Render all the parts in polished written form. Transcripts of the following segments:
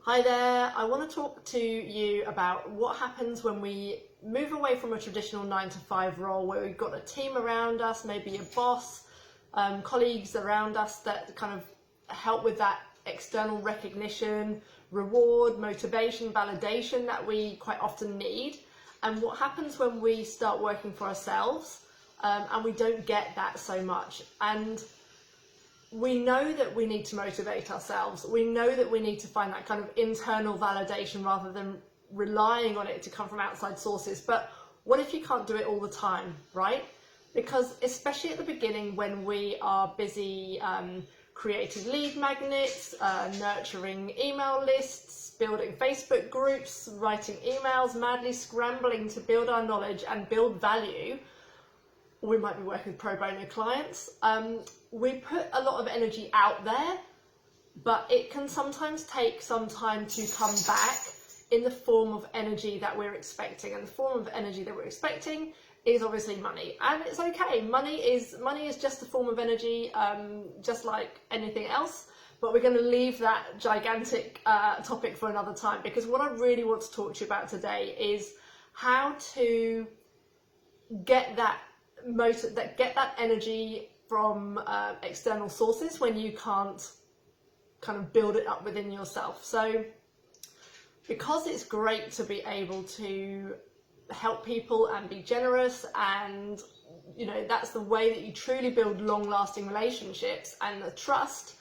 Hi there, I want to talk to you about what happens when we move away from a traditional 9 to 5 role where we've got a team around us, maybe a boss, colleagues around us that kind of help with that external recognition, reward, motivation, validation that we quite often need. And what happens when we start working for ourselves and we don't get that so much. And we know that we need to motivate ourselves. We know that we need to find that kind of internal validation rather than relying on it to come from outside sources. But what if you can't do it all the time, right? Because especially at the beginning when we are busy creating lead magnets, nurturing email lists, building Facebook groups, writing emails, madly scrambling to build our knowledge and build value, we might be working with pro bono clients. We put a lot of energy out there, but it can sometimes take some time to come back in the form of energy that we're expecting. And the form of energy that we're expecting is obviously money. And it's okay. Money is just a form of energy, just like anything else. But we're going to leave that gigantic topic for another time, because what I really want to talk to you about today is how to get that energy from external sources when you can't kind of build it up within yourself. So because it's great to be able to help people and be generous, and you know that's the way that you truly build long-lasting relationships and the trust,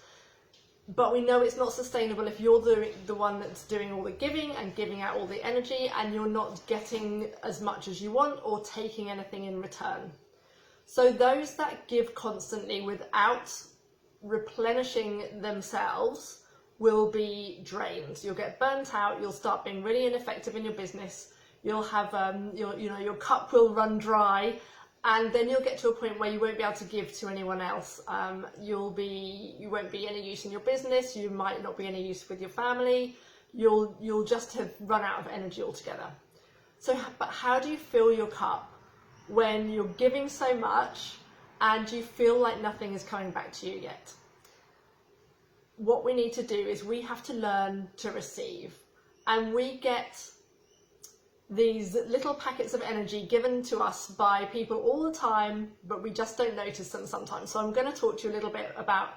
but we know it's not sustainable if you're the one that's doing all the giving and giving out all the energy and you're not getting as much as you want or taking anything in return. So those that give constantly without replenishing themselves will be drained. You'll get burnt out, you'll start being really ineffective in your business, you'll have your cup will run dry, and then you'll get to a point where you won't be able to give to anyone else. You won't be any use in your business, you might not be any use with your family, you'll just have run out of energy altogether. So, but how do you fill your cup when you're giving so much and you feel like nothing is coming back to you yet? What we need to do is we have to learn to receive, and we get these little packets of energy given to us by people all the time, but we just don't notice them sometimes. So I'm going to talk to you a little bit about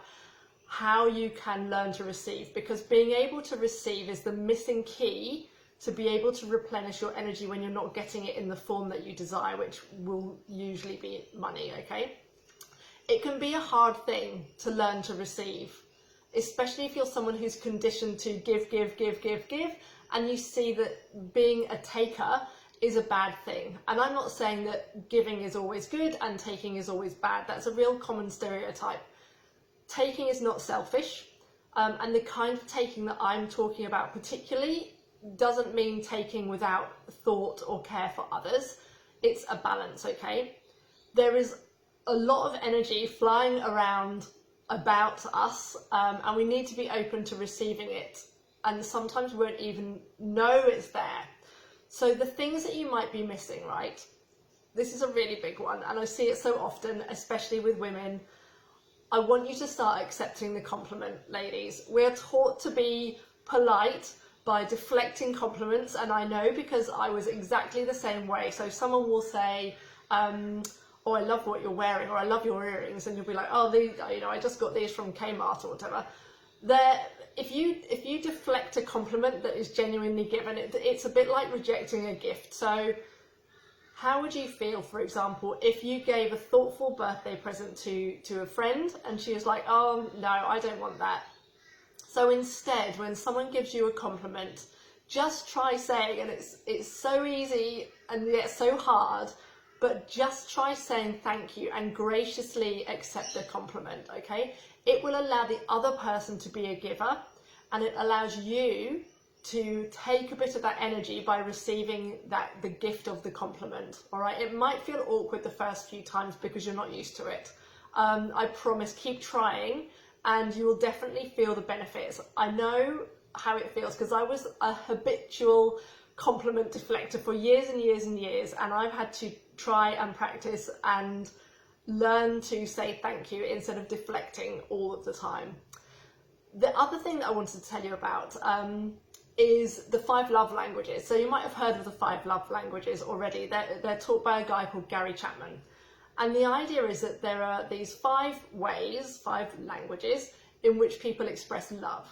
how you can learn to receive, because being able to receive is the missing key to be able to replenish your energy when you're not getting it in the form that you desire, which will usually be money, okay? It can be a hard thing to learn to receive, especially if you're someone who's conditioned to give, and you see that being a taker is a bad thing. And I'm not saying that giving is always good and taking is always bad. That's a real common stereotype. Taking is not selfish, and the kind of taking that I'm talking about particularly doesn't mean taking without thought or care for others. It's a balance, okay? There is a lot of energy flying around about us, and we need to be open to receiving it, and sometimes we won't even know it's there. So the things that you might be missing, right? This is a really big one, and I see it so often, especially with women. I want you to start accepting the compliment, ladies. We're taught to be polite by deflecting compliments, and I know because I was exactly the same way. So someone will say, oh, I love what you're wearing, or I love your earrings, and you'll be like, oh, these, I just got these from Kmart or whatever. If you deflect a compliment that is genuinely given, it's a bit like rejecting a gift. So how would you feel, for example, if you gave a thoughtful birthday present to a friend and she was like, oh no, I don't want that? So instead, when someone gives you a compliment, just try saying, and it's so easy and yet so hard, but just try saying thank you and graciously accept the compliment, okay? It will allow the other person to be a giver, and it allows you to take a bit of that energy by receiving the gift of the compliment, all right? It might feel awkward the first few times because you're not used to it. I promise, keep trying, and you will definitely feel the benefits. I know how it feels because I was a habitual compliment deflector for years and years and years, and I've had to try and practice and learn to say thank you instead of deflecting all of the time. The other thing that I wanted to tell you about, is the 5 love languages. So you might have heard of the 5 love languages already. They're taught by a guy called Gary Chapman. And the idea is that there are these 5 ways, 5 languages in which people express love.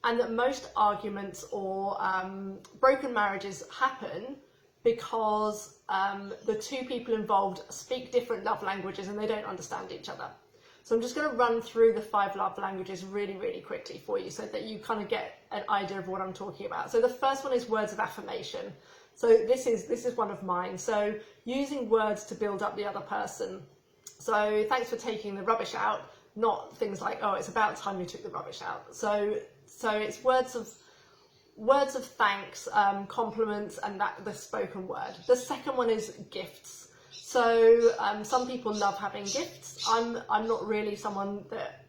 And that most arguments or broken marriages happen because the 2 people involved speak different love languages and they don't understand each other. So I'm just going to run through the 5 love languages really, really quickly for you so that you kind of get an idea of what I'm talking about. So the first one is words of affirmation. So this is one of mine. So using words to build up the other person. So thanks for taking the rubbish out, not things like, oh, it's about time you took the rubbish out. So it's words of thanks, compliments, and the spoken word. The second one is gifts. So some people love having gifts. I'm not really someone that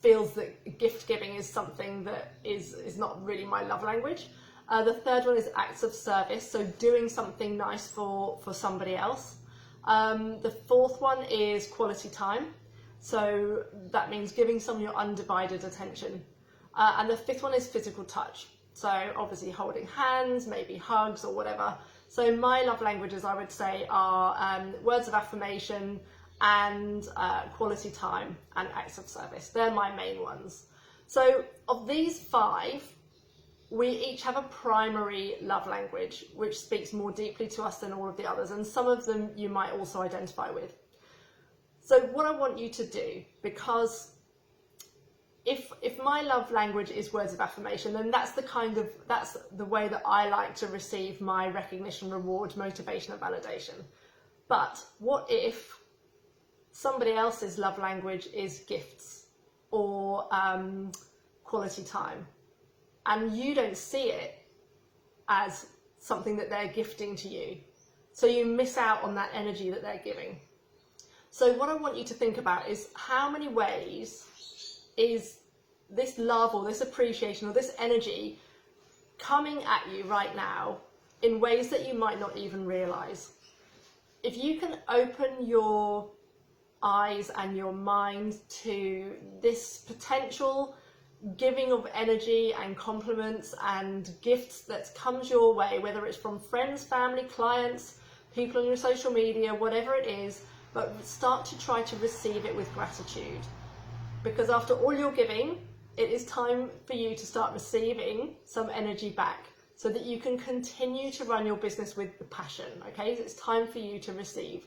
feels that gift giving is something that is not really my love language. The third one is acts of service, so doing something nice for somebody else. The fourth one is quality time. So that means giving someone your undivided attention. And the fifth one is physical touch. So obviously holding hands, maybe hugs or whatever. So my love languages, I would say, are words of affirmation and quality time and acts of service. They're my main ones. So of these 5, we each have a primary love language which speaks more deeply to us than all of the others, and some of them you might also identify with. So what I want you to do, because if my love language is words of affirmation, then that's the way that I like to receive my recognition, reward, motivation and validation. But what if somebody else's love language is gifts or quality time, and you don't see it as something that they're gifting to you? So you miss out on that energy that they're giving. So what I want you to think about is how many ways is this love or this appreciation or this energy coming at you right now in ways that you might not even realize. If you can open your eyes and your mind to this potential giving of energy and compliments and gifts that comes your way, whether it's from friends, family, clients, people on your social media, whatever it is, but start to try to receive it with gratitude. Because after all you're giving, it is time for you to start receiving some energy back so that you can continue to run your business with the passion, okay? It's time for you to receive.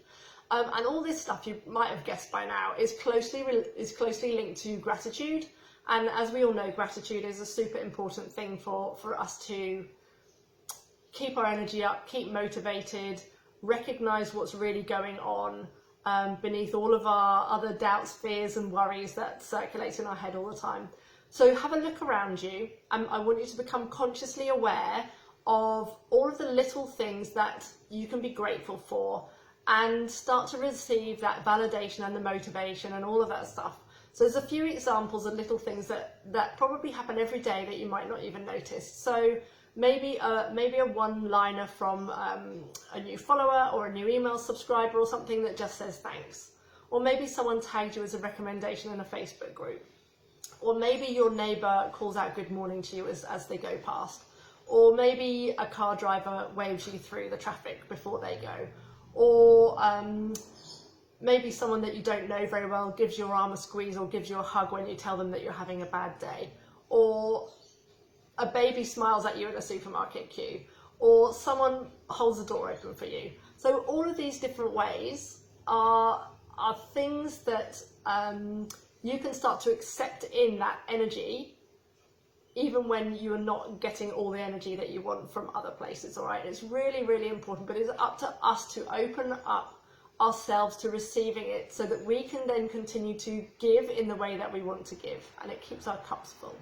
And all this stuff, you might have guessed by now, is closely linked to gratitude. And as we all know, gratitude is a super important thing for us to keep our energy up, keep motivated, recognize what's really going on beneath all of our other doubts, fears and worries that circulate in our head all the time. So have a look around you, and I want you to become consciously aware of all of the little things that you can be grateful for and start to receive that validation and the motivation and all of that stuff. So there's a few examples of little things that probably happen every day that you might not even notice. So maybe a one-liner from a new follower or a new email subscriber or something that just says thanks. Or maybe someone tagged you as a recommendation in a Facebook group. Or maybe your neighbour calls out good morning to you as they go past. Or maybe a car driver waves you through the traffic before they go. Or maybe someone that you don't know very well gives your arm a squeeze or gives you a hug when you tell them that you're having a bad day. Or a baby smiles at you in a supermarket queue. Or someone holds the door open for you. So all of these different ways are things that you can start to accept in that energy, even when you are not getting all the energy that you want from other places, all right? It's really, really important, but it's up to us to open up ourselves to receiving it so that we can then continue to give in the way that we want to give, and it keeps our cups full.